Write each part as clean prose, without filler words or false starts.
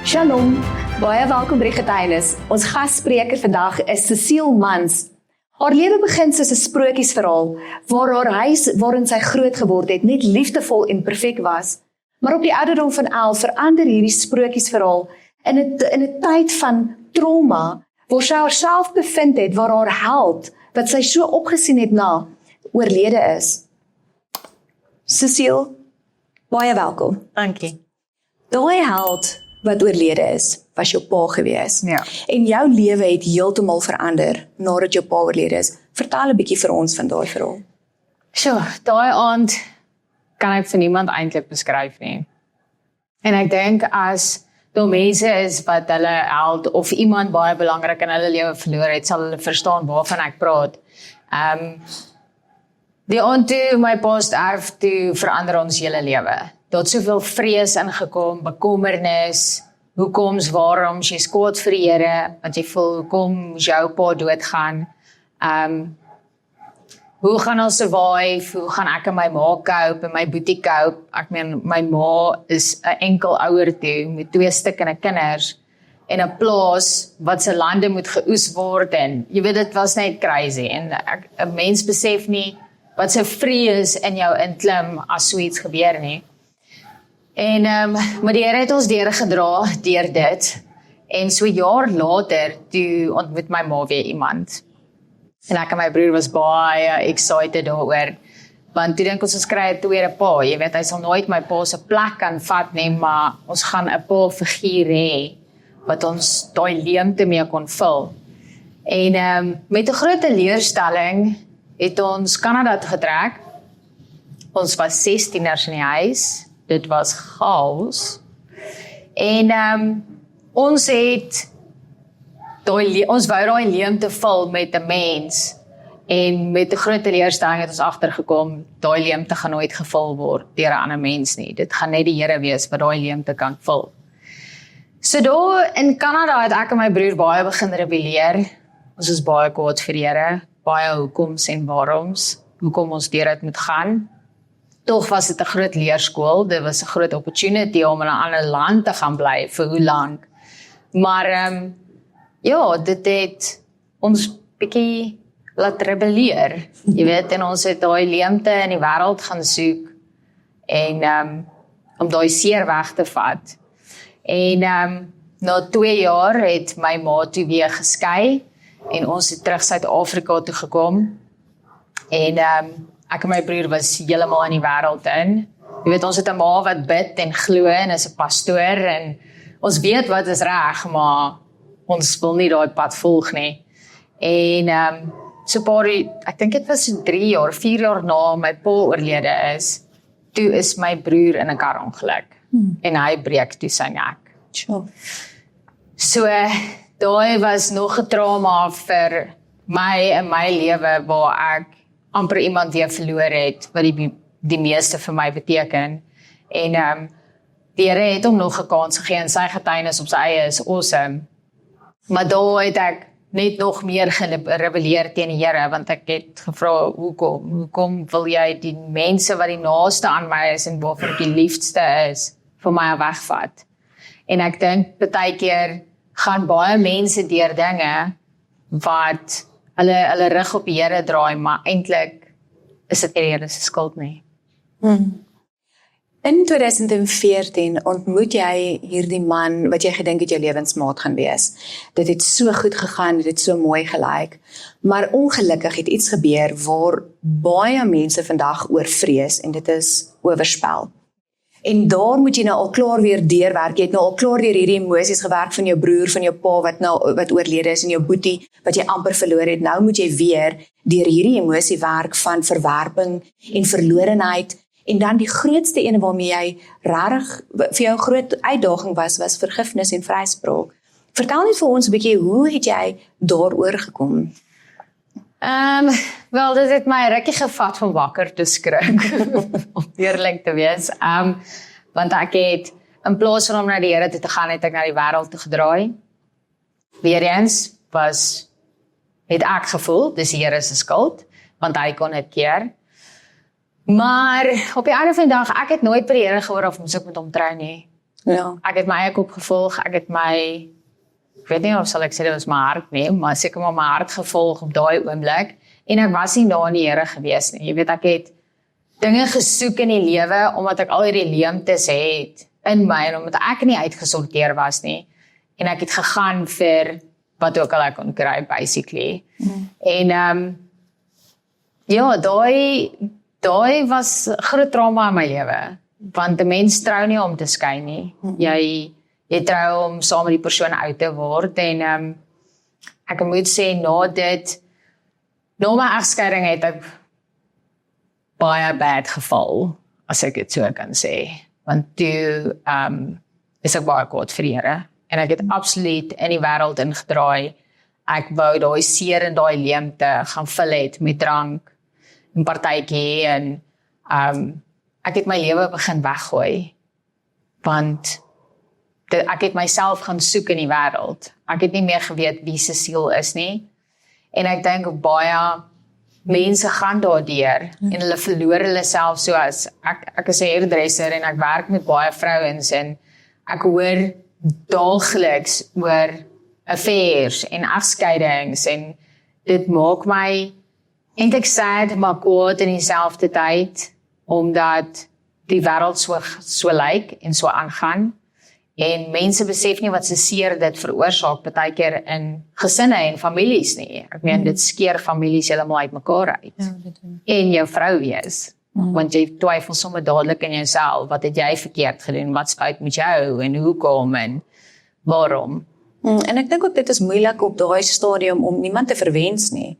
Shalom, baie welkom by die getuienis. Ons gasspreker vandag is Cecile Mans. Haar lewe begin soos 'n sprokiesverhaal, waar haar huis waarin sy groot geword het net liefdevol en perfek was. Maar op die ouderdom van 11 verander hierdie sprokiesverhaal in 'n tyd van trauma, waar sy haarself bevind het, waar haar held, wat sy so opgesien het na, oorlede is. Cecile, baie welkom. Dankie. Daai held wat oorlede is, was jou pa gewees. Ja. En jou lewe het heeltemal verander nadat jou pa oorlede is. Vertel 'n bietjie vir ons van daai verhaal. So, daai aand kan ek vir niemand eintlik beskryf nie. En ek dink as daar mense is wat hulle held of iemand baie belangrik in hulle lewe verloor het, sal hulle verstaan waarvan ek praat. Die aand toe my pa sterf, toe verander ons hele lewe. Daar het soveel vrees ingekom, bekommernis, hoekoms, waaroms, jy's kwaad vir die Here, want jy voel, hoekom moes jou pa doodgaan, hoe gaan ons survive, hoe gaan ek en my ma cope, en my boetie cope, ek meen, my ma is 'n enkel ouer toe, met 2 stukkende kinders, en 'n plaas, wat se lande moet geoes word, en jy weet, dit was net crazy, en 'n mens besef nie, wat se vrees in jou inklim, as so iets gebeur nie. En, maar die Here het ons deurgedra deur dit, en so jaar later, toe ontmoet my ma weer iemand. En ek en my broer was baie excited daaroor, want toe dink ons kry 'n tweede pa, jy weet, hy sal nooit my pa se plek kan vat nie, maar ons gaan 'n pa figuur hê, wat ons daai leemte mee kon vul. En met 'n groot teleurstelling, het ons Kanada toe getrek. Ons was 16ers in die huis, dit was chaos. En ons wou daai leemte vul met 'n mens, en met 'n groot teleurstelling het ons agtergekom, daai leemte gaan nooit gevul word deur 'n ander mens nie. Dit gaan net die Here wees wat daai leemte kan vul. So daar in Kanada het ek en my broer baie begin rebelleer. Ons is baie kwaad vir die Here, baie hoekoms en waaroms, hoekom ons deur dit moet gaan. Tog was dit 'n groot leerskool, dit was 'n groot opportunity om in 'n ander land te gaan bly, vir hoe lank. Maar ja, dit het ons bietjie laat rebelleer, jy weet, en ons het daai leemte in die wêreld gaan soek, en om daai seer weg te vat. En na 2 jaar het my ma toe weer geskei, en ons het terug Suid-Afrika toe gekom, en ek en my broer was heeltemal in die wêreld in. Jy weet, ons het 'n ma wat bid en glo en is 'n pastoor, en ons weet wat is reg, maar ons wil nie daai pad volg nie. En so ek dink dit was 4 jaar na my pa oorlede is, toe is my broer in 'n karongeluk, en hy breek toe sy nek. Sure. So, daai was nog 'n trauma vir my in my lewe, waar ek amper iemand weer verloor het, wat die meeste vir my beteken. En die Here het hom nog 'n kans gegee, en sy getuienis op sy eie is awesome. Maar daar het ek net nog meer gerebelleer teen die Here, want ek het gevra, hoekom wil jy die mense wat die naaste aan my is, en waarvoor ek die liefste is, vir my wegvat? En ek dink, baie keer gaan baie mense deur dinge, wat hulle rug op die Here draai, maar eintlik is dit nie die Here se skuld nie. In 2014 ontmoet jy hierdie man wat jy gedink het jou lewensmaat gaan wees. Dit het so goed gegaan, dit het so mooi gelyk, maar ongelukkig het iets gebeur waar baie mense vandag oor vrees, en dit is oorspel. En daar moet jy nou al klaar weer deurwerk. Jy het nou al klaar deur hierdie emosies gewerk van jou broer, van jou pa wat oorlede is, en jou boetie wat jy amper verloor het. Nou moet jy weer deur hierdie emosie werk van verwerping en verlorenheid. En dan die grootste een waarmee jy regtig vir jou groot uitdaging was vergifnis en vryspraak. Vertel net vir ons 'n bietjie, hoe het jy daaroor gekom? Wel, dit het my rukkie gevat om wakker te skrik, om eerlik te wees. Want ek het, in plaas van om na die Here toe te gaan, het ek na die wêreld toe gedraai. Weer eens het ek gevoel, dis die Here se skuld, want hy kon dit keer. Maar op die einde van die dag, ek het nooit by die Here gehoor of moes ek met hom trou nie. Ja. Ek het my eie kop gevolg, ek weet nie of sal ek sê dit was my hart nie, maar seker maar my hart gevolg op daai oomblik, en ek was nie daar in die Here gewees nie. Jy weet, ek het dinge gesoek in die lewe, omdat ek al hierdie leemtes het in my, en omdat ek nie uitgesorteer was nie, en ek het gegaan vir wat ook al ek kon kry, basically. En ja, daai was groot trauma in my lewe, want 'n mens trou nie om te skei nie. Jy trou om saam met die persoon uit te word, en ek moet sê, na my egskeiding het ek baie bad geval, as ek dit so kan sê. Want toe is ek baie kwaad vir die Here, en ek het absoluut in die wêreld ingedraai. Ek wou daai seer en daai leemte gaan vul het met drank en partytjie, en ek het my lewe begin weggooi, want ek het myself gaan soek in die wêreld. Ek het nie meer geweet wie se siel is nie, en ek dink baie mense gaan daardeur, en hulle verloor hulle self, soos ek is 'n hairdresser, en ek werk met baie vrouens, en ek hoor daagliks oor affairs en egskeidings, en dit maak my eintlik sad, maar kwaad in dieselfde tyd, omdat die wêreld so lyk en so aangaan, en mense besef nie wat se seer dit veroorsaak partykeer in gesinne en families nie. Ek meen, dit skeer families heeltemal uitmekaar uit. En jou vrou wees, want jy twyfel sommer dadelik in jouself, wat het jy verkeerd gedoen, wat's fout met jou, en hoekom, en waarom. En ek dink ook dit is moeilik op daai stadium om niemand te verwens nie,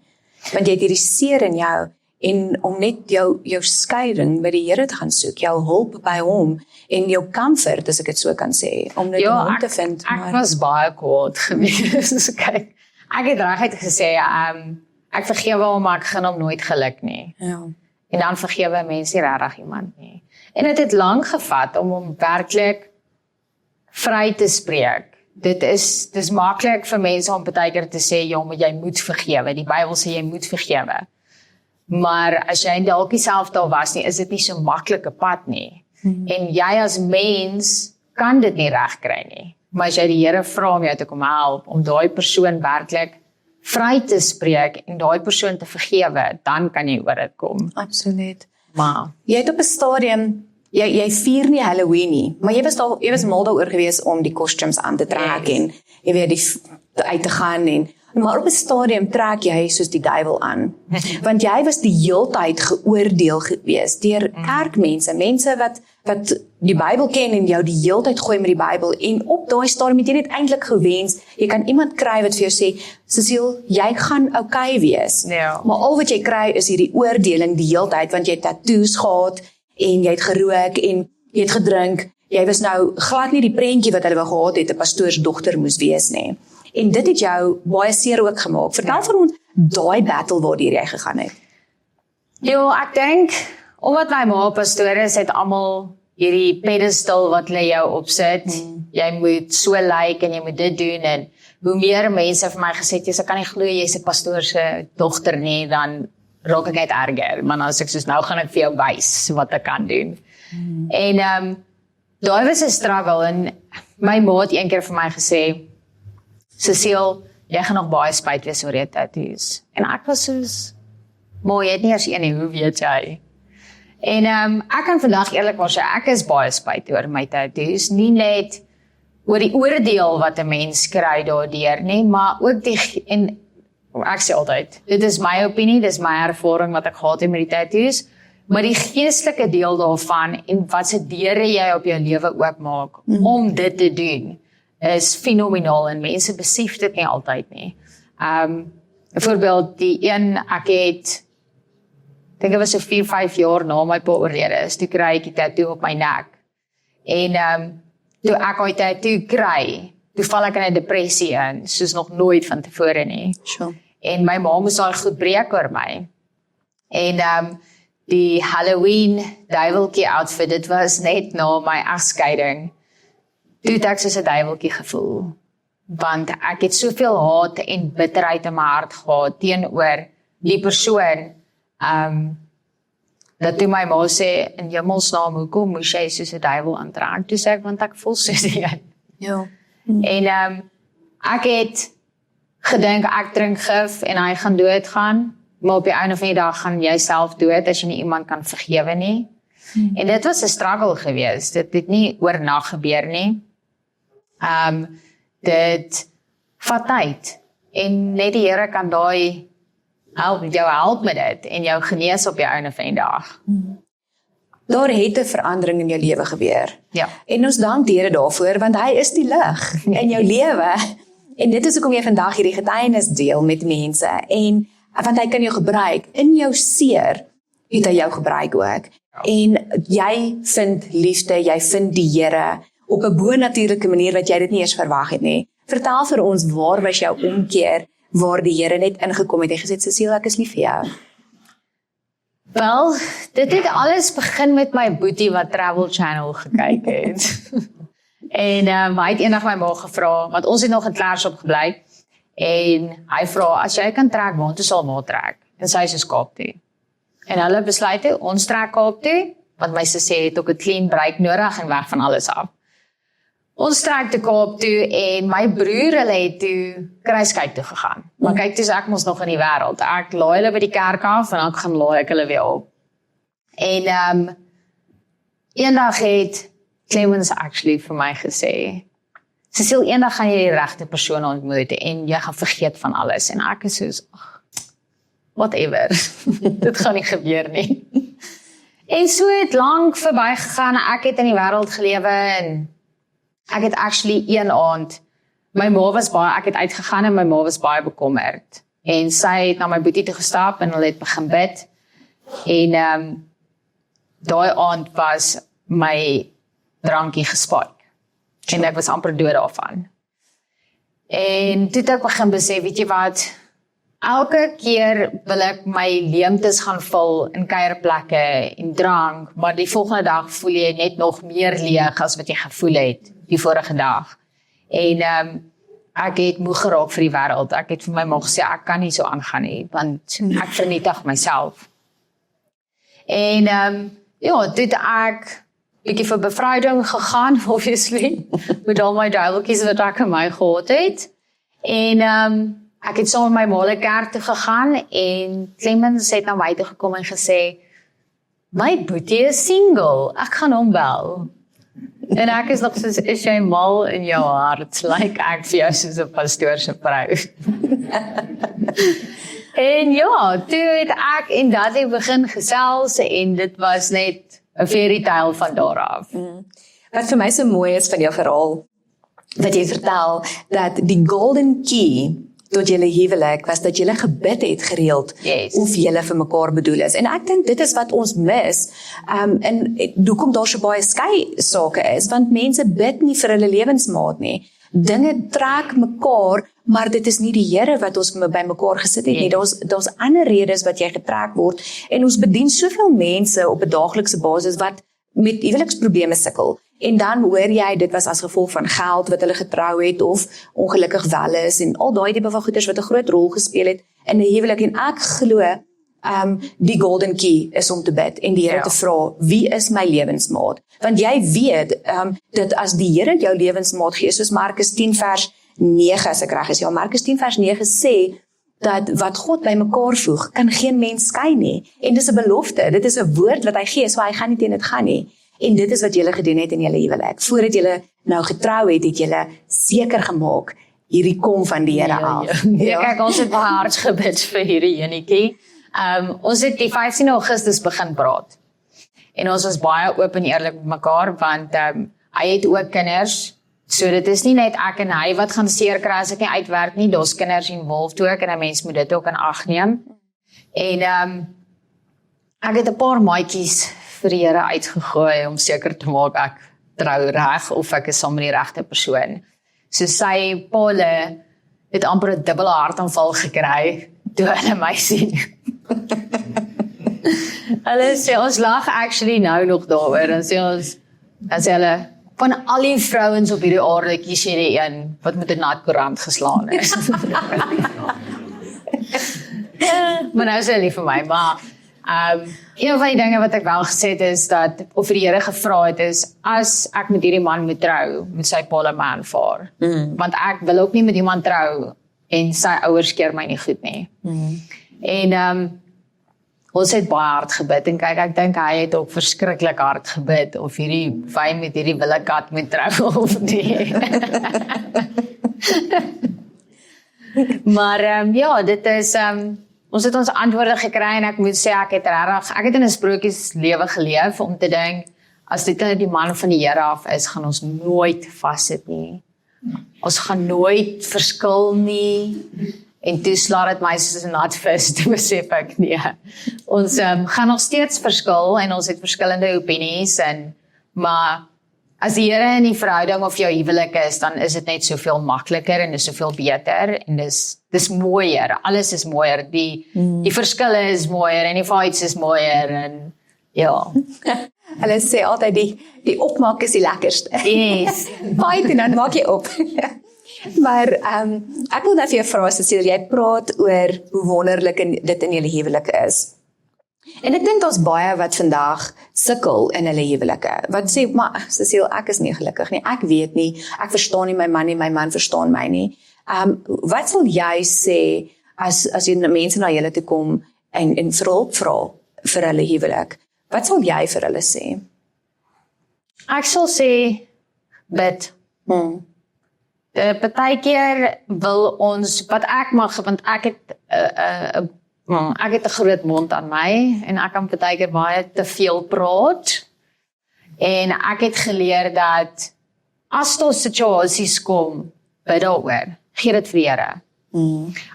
want jy het hierdie seer in jou, en om net jou skeiding by die Here te gaan soek, jou hulp by hom, en jou comfort, as ek dit so kan sê, om dit hom te vind. Ek was baie kwaad gewees. Kyk, ek het reguit gesê, ek vergewe hom, maar ek gaan hom nooit geluk nie. Ja. En dan vergewe mense nie regtig iemand nie. En dit het lank gevat om hom werklik vry te spreek. Dis maklik vir mense om partykeer te sê, ja, maar jy moet vergewe. Die Bybel sê jy moet vergewe. Maar as jy dalk nie self daar was nie, is dit nie so maklike pad nie. En jy as mens kan dit nie regkry nie. Maar as jy die Here vra om jou te kom help, om daai persoon werklik vry te spreek en daai persoon te vergewe, dan kan jy oor dit kom. Absoluut. Maar Jy het op 'n stadium, jy vier nie Halloween nie, maar jy was mal daaroor gewees om die costumes aan te trek, en jy weet uit te gaan, maar op 'n stadium trek jy soos die duiwel aan. Want jy was die heeltyd geoordeel gewees deur kerkmense, mense wat die Bybel ken en jou die heeltyd gooi met die Bybel, en op daai stadium het jy net eintlik gewens, jy kan iemand kry wat vir jou sê, Cecile, jy gaan okay wees. Ja. Maar al wat jy kry is hierdie oordeling die heeltyd, want jy het tattoos gehad, en jy het gerook, en jy het gedrink, jy was nou glad nie die prentjie wat hulle wou gehad het, 'n pastoorsdogter moes wees nie. En dit het jou baie seer ook gemaak. Vertel vir ons daai battle waardeur jy gegaan het. Jo, ek dink, omdat my ma pastoor is, het almal hierdie pedestal wat hulle jou opsit. Jy moet so lyk en jy moet dit doen, en hoe meer mense vir my gesê het, ek kan nie glo jy's 'n pastoor se dogter nie, dan raak ek net erger. Maar as ek soos, nou gaan ek vir jou wys wat ek kan doen. En daai was 'n struggle, en my ma het een keer vir my gesê, Cecile, jy gaan nog baie spyt wees oor jou tattoos. En ek was soos, maar jy het nie eers een nie, hoe weet jy? En ek kan vandag eerlikwaar sê, ek is baie spyt oor my tattoos, nie net oor die oordeel wat 'n mens kry daardeur nie, maar ook en ek sê altyd, dit is my opinie, dit is my ervaring wat ek gehad het met die tattoos, maar die geestelike deel daarvan, en wat se deure jy op jou lewe oopmaak, om dit te doen, is fenomenaal, en mense besef dit nie altyd nie. Byvoorbeeld, die een, ek dink dit was so 4-5 jaar na my pa oorlede is, toe kry ek die tattoo op my nek. En toe ek die tattoo kry, toe val ek in 'n depressie in, soos nog nooit van tevore nie. Sure. En my ma moes al goed breek oor my. En die Halloween duiweltjie outfit, dit was net na my egskeiding. Toe het ek soos 'n duiweltjie gevoel, want ek het soveel haat en bitterheid in my hart gehad teenoor die persoon dat toe my ma sê, in hemelsnaam, hoekom moes jy soos 'n duiwel aantrek? Toe sê ek, want ek voel soos een. Ja. En ek het gedink, ek drink gif en hy gaan doodgaan, maar op die einde van die dag gaan jy self dood as jy nie iemand kan vergewe nie. En dit was 'n struggle geweest. Dit het nie oornag gebeur nie. Dit vat tyd. En net die Here kan daai jou help met dit en jou genees op die einde van die dag. Daar het 'n verandering in jou lewe gebeur. Ja. En ons dank die Here daarvoor, want hy is die lig in jou lewe. En dit is hoekom jy vandag hierdie getuienis deel met mense. En want hy kan jou gebruik. In jou seer het hy jou gebruik ook. En jy vind liefde, jy vind die Here op 'n bonatuurlike manier wat jy dit nie eers verwag het nie. Vertel vir ons, waar was jou omkeer, waar die Here net ingekom het en gesê, Cecile, ek is lief vir jou? Wel, dit het alles begin met my boetie wat Travel Channel gekyk het. En hy het eendag my ma gevra, want ons het nog in Klaarshop gebly, en hy vra, as jy kan trek, waartoe sal ma trek? En sy is Kaap toe. En hulle besluit toe, ons trek Kaap toe, want my sussie het ook 'n clean break nodig en weg van alles af. Ons trek te Kaap toe en my broer hulle het toe kruiskyk toe gegaan. Maar kyk, toe is ek mos nog in die wêreld. Ek laai hulle by die kerk af en dan gaan laai ek hulle weer op. En eendag het Clemens actually vir my gesê, Cecile, eendag gaan jy die regte persoon ontmoet en jy gaan vergeet van alles. En ek is soos, whatever, dit gaan nie gebeur nie. En so het lank verby gegaan, ek het in die wêreld gelewe en ek het actually een aand, ek het uitgegaan en my ma was baie bekommerd. En sy het na my boetie toe gestap en hulle het begin bid. En daai aand was my drankie gespike. En ek was amper dood daarvan. En toe het ek begin besef, weet jy wat, elke keer wil ek my leemtes gaan vul in kuierplekke en drank, maar die volgende dag voel jy net nog meer leeg as wat jy gevoel het die vorige dag. En ek het moeg geraak vir die wêreld. Ek het vir my ma gesê, ek kan nie so aangaan nie, want ek vernietig myself. En ja, toe het ek bietjie vir bevryding gegaan, obviously, met al my duiweltjies wat ek in my gehad het. En ek het saam met my ma kerk toe gegaan en Clemens het na my toe gekom en gesê, my boetie is single, ek gaan hom bel. En ek is nog soos, is jy mal in jou hart, like ek vir jou soos 'n pastoor se vrou. En ja, toe het ek en Daddy begin gesels en dit was net 'n fairy tale van daar af. Wat vir my so mooi is van jou verhaal, wat jy vertel, dat die golden key tot julle huwelik was dat julle gebid het gereeld, Yes. of julle vir mekaar bedoel is. En ek dink dit is wat ons mis, en hoekom daar so baie skei sake is, want mense bid nie vir hulle lewensmaat nie. Dinge trek mekaar, maar dit is nie die Here wat ons by mekaar gesit het nie. Daar's ander redes wat jy getrek word, en ons bedien soveel mense op 'n daaglikse basis wat met huweliksprobleme sukkel. En dan hoor jy, dit was as gevolg van geld wat hulle getrou het, of ongelukkig wel is, en al daai tipe van goeders wat 'n groot rol gespeel het in 'n huwelik. En ek glo, die golden key is om te bid en die Here te vra, wie is my lewensmaat? Want jy weet, dat as die Here jou lewensmaat gee, soos Markus 10 vers 9, as ek reg is, ja, Markus 10 vers 9 sê, dat wat God by mekaar voeg, kan geen mens skei nie. En dis 'n belofte, dit is 'n woord wat hy gee, so hy gaan nie teen dit gaan nie. En dit is wat julle gedoen het in julle huwelik. Voordat julle nou getrou het julle seker gemaak, hierdie kom van die Here af. Ja, kyk, ons het baie hard gebid vir hierdie enetjie. Ons het die 15 Augustus begin praat. En ons was baie oop en eerlik met mekaar, want hy het ook kinders. So dit is nie net ek en hy wat gaan seer kry as ek nie uitwerk nie, daar's kinders involved ook, en 'n mens moet dit ook in ag neem. En ek het 'n paar maatjies vir die Here uitgegooi om seker te maak ek trou reg of ek is saam met die regte persoon. So sy Paule het amper 'n dubbele hartaanval gekry toe hulle my sien. Hulle sê, ons lag actually nou nog daaroor, dan sê hulle, van al die vrouens op hierdie aarde kies jy die een wat met 'n nat koerant geslaan is. Maar nou sê hulle vir my, maar Een van die dinge wat ek wel gesê het is dat, of vir die Here gevra het is, as ek met hierdie man moet trou, moet sy pa 'n man vaar. Want ek wil ook nie met iemand trou en sy ouers keer my nie goed nie. En ons het baie hard gebid en kyk, ek dink hy het ook verskriklik hard gebid of hierdie wyn met hierdie wille kat moet trou of nie. Maar ja, dit is ons het ons antwoorde gekry en ek moet sê ek het in 'n sprokieslewe geleef om te dink as dit die man van die Here af is, gaan ons nooit vassit nie. Ons gaan nooit verskil nie. En toe slaat dit my soos 'n nat vis, toe besef ek nee. Ons gaan nog steeds verskil en ons het verskillende opinies maar as die Here in die verhouding of jou huwelik is, dan is dit net soveel makliker en is soveel beter en dis mooier. Alles is mooier. Die verskille is mooier en die fights is mooier en ja. Hulle sê altyd die opmaak is die lekkerste. Yes. Fight en dan maak jy op. Maar ek wil nou vir jou vra, Cecilia, jy praat oor hoe wonderlik dit in julle huwelik is. En ek dink daar's baie wat vandag sukkel in hulle huwelike. Wat sê, maar Cecile, ek is nie gelukkig nie. Ek weet nie, ek verstaan nie my man nie, my man verstaan my nie. Wat sal jy sê as jy mense na julle toe kom en vir hulp vra vir hulle huwelik? Wat sal jy vir hulle sê? Ek sal sê bid. Partykeer wil ons, wat ek mag, want ek het 'n groot mond aan my en ek kan partykeer baie te veel praat. En ek het geleer dat as daar situasies kom, bid daaroor, gee dit vir die Here.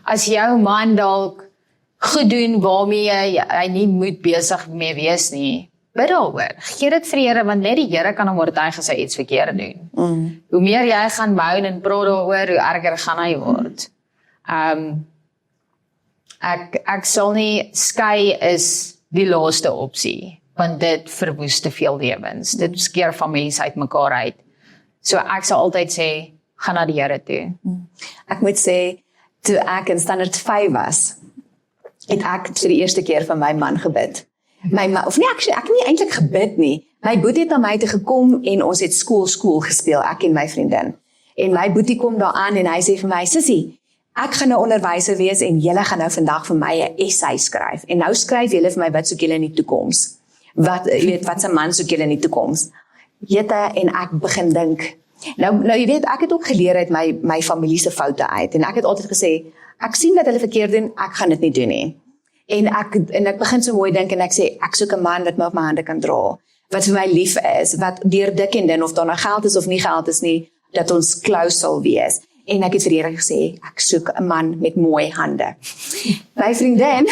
As jou man dalk goed doen waarmee hy nie moet besig mee wees nie, bid daaroor, gee dit vir die Here, want net die Here kan hom oortuig as hy iets verkeerd doen. Hoe meer jy gaan moan en praat daaroor, hoe erger gaan hy word. Ek sal nie, skei is die laaste opsie, want dit verwoes te veel lewens. Dit skeer families uit mekaar uit. So ek sal altyd sê, gaan na die Here toe. Ek moet sê, toe ek in standaard 5 was, het ek vir die eerste keer van my man gebid. My man, of nee, ek het nie eintlik gebid nie. My boetie het na my toe gekom en ons het skool gespeel, ek en my vriendin. En my boetie kom daar aan en hy sê vir my, Sissie, ek gaan nou onderwyser wees en julle gaan nou vandag vir my 'n essay skryf. En nou skryf julle vir my wat soek julle in die toekoms. Wat se man soek julle in die toekoms. En ek begin dink. Nou jy weet, ek het ook geleer uit my familie se foute uit en ek het altyd gesê, ek sien wat hulle verkeerd doen, ek gaan dit nie doen nie. En ek begin so mooi dink en ek sê, ek soek 'n man wat my op my hande kan dra, wat vir my lief is, wat deur dik en dun, of daar nou geld is of nie geld is nie, dat ons close sal wees. En ek het vir die Here gesê, ek soek 'n man met mooi hande. My vriendin,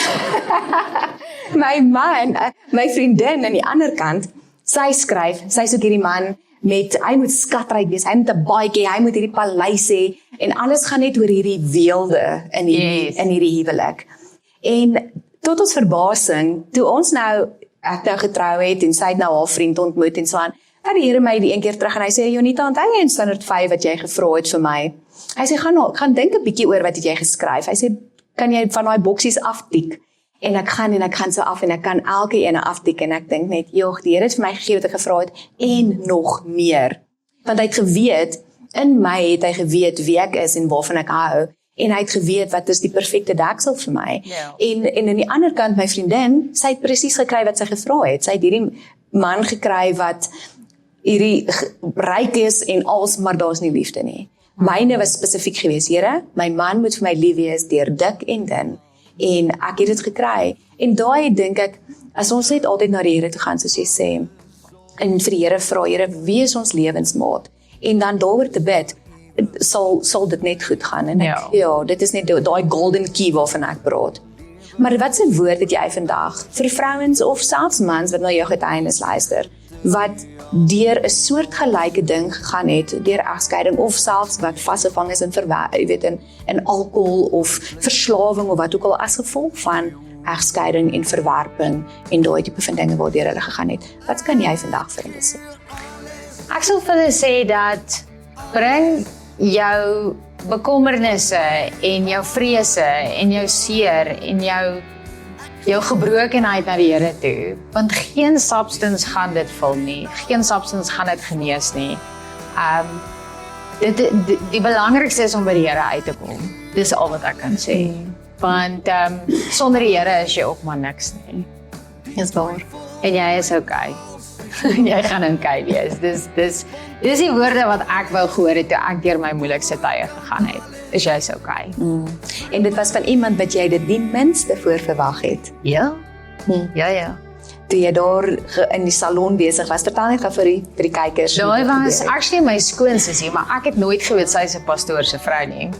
my vriendin aan die ander kant, sy soek hierdie man hy moet skatryk wees, hy moet 'n baadjie, hy moet hierdie paleis hê, en alles gaan net oor hierdie weelde in hierdie huwelik. En tot ons verbasing, toe ek nou getrou het, en sy het nou haar vriend ontmoet, en so aan, het die Here my die een keer terug, en hy sê, Jonita, onthou jy in standaard 5 wat jy gevra het vir my? Hy sê, gaan dink 'n bietjie oor wat het jy geskryf. Hy sê, kan jy van daai boksies aftik? En ek gaan so af, en ek kan elke ene aftik, en ek dink net, die Here het vir my gegee wat ek gevra het, en nog meer. Want hy het geweet, in my het hy geweet wie ek is, en waarvan ek hou, en hy het geweet wat is die perfekte deksel vir my. En in die ander kant, my vriendin, sy het presies gekry wat sy gevra het. Sy het hierdie man gekry wat hierdie ryk is en als, maar daar's nie liefde nie. Myne was spesifiek gewees, Here, my man moet vir my lief wees deur dik en dun. En ek het dit gekry. En daai dink ek, as ons net altyd na die Here toe gaan, soos jy sê, en vir die Here vra, Here, wie is ons lewensmaat? En dan daaroor te bid, sal dit net goed gaan. En dit is net daai golden key waarvan ek praat. Maar wat se woord het jy vandag vir vrouens of selfs mans wat na jou getuienis luister, wat deur 'n soortgelyke ding gegaan het, deur egskeiding, of selfs wat vasgevang is in alkohol of verslawing of wat ook al as gevolg van egskeiding en verwerping en daai tipe van dinge waardeur hulle gegaan het. Wat kan jy vandag vir hulle sê? Ek sal vir hulle sê dat bring jou bekommernisse en jou vrese en jou seer en jou jou gebrokenheid na die Here toe, want geen substance gaan dit vul nie, geen substance gaan dit genees nie. Die belangrikste is om by die Here uit te kom. Dis al wat ek kan sê. Want sonder die Here is jy ook maar niks nie. Dis waar. En jy is okay. Jy gaan okay wees. Dis die woorde wat ek wou gehoor het toe ek deur my moeilikste tye gegaan het. Is jy okay? En dit was van iemand wat jy dit die minste voor verwag het. Ja. Ja. Toe jy daar in die salon besig was, vertel net vir die kykers. Daai was actually my skoonsussie, maar ek het nooit geweet sy is 'n pastoor se vrou nie.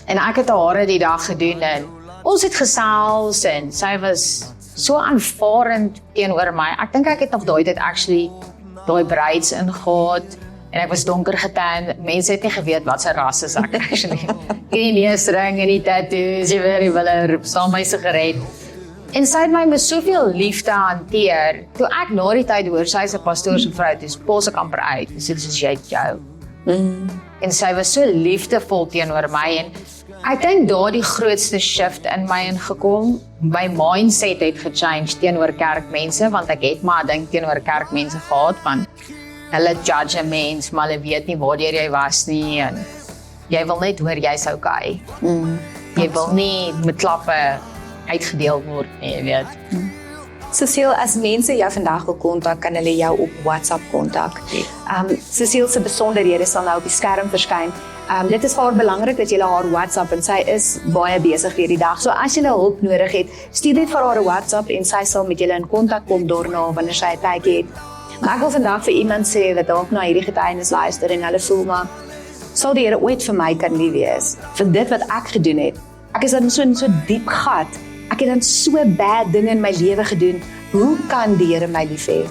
En ek het haar die dag gedoen en ons het gesels en sy was so aanvaarend teenoor my. Ek dink ek het op daai tyd actually daai braids ingegaan en ek was donker getan. Mense het nie geweet wat sy ras is ek actually. Die neusring en die tattoos, jy weet, hulle saam my sigaret. En sy het my met soveel liefde hanteer. Toe ek na die tyd hoor sy is 'n pastoor se vrou, dis pos ek amper uit. Dis soos jy jou. En sy was so liefdevol teenoor my en ek dink daar die grootste shift in my ingekom. My mindset het gechange teenoor kerkmense want ek het maar dink teenoor kerkmense gehad van hulle judge 'n mens, maar hulle weet nie waardeur jy was nie en jy wil net hoor jy's okay. Jy wil nie met klappe uitgedeel word nie, jy weet. Cecile, as mense jou vandag wil kontak, kan hulle jou op WhatsApp kontak. Cecile se besonderhede sal nou op die skerm verskyn. Dit is vir haar belangrik dat jy haar WhatsApp en sy is baie besig vir die dag. So as jy hulp nodig het, stuur net vir haar 'n WhatsApp en sy sal met julle in kontak kom daarna wanneer sy 'n tydjie het. Maar ek wil vandag vir iemand sê wat dalk na hierdie getuienis luister en hulle voel maar sal die Here ooit vir my kan lief wees vir dit wat ek gedoen het. Ek is in so 'n diep gat. Ek het dan so bad dinge in my lewe gedoen. Hoe kan die Here my lief hê?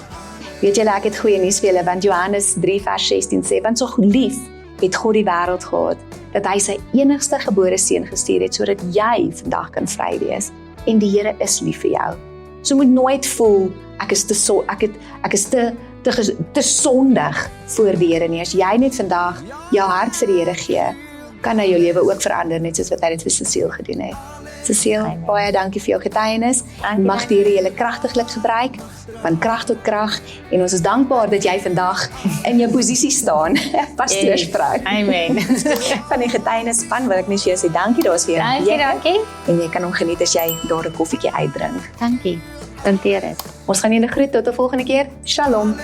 Weet julle, ek het goeie nuus vir julle, want Johannes 3 vers 16 sê, want so lief het God die wêreld gehad, dat hy sy enigste gebore seun gestuur het, sodat jy vandag kan vry wees. En die Here is lief vir jou. So moet nooit voel, ek is te sondig voor die Here nie. As jy net vandag jou hart vir die Here gee, kan hy jou lewe ook verander, net soos wat hy dit vir Cecile gedoen het. Cecile, baie dankie vir jou getuienis. Mag die Here julle kragtiglik gebruik, van krag tot krag. En ons is dankbaar dat jy vandag in jou posisie staan, pastoorsvrou. Amen. Van die getuienis van, wil ek net vir jou sê, dankie, daar is weer Dankie. En jy kan hom geniet as jy daar 'n koffietjie uitdrink. Dankie. Dankie dit. Ons gaan julle groet tot 'n volgende keer. Shalom.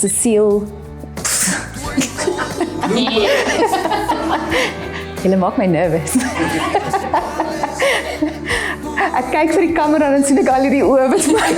Cecile. Julle maak my nervous. Ek kyk vir die kamera en sien ek al hierdie oë wat my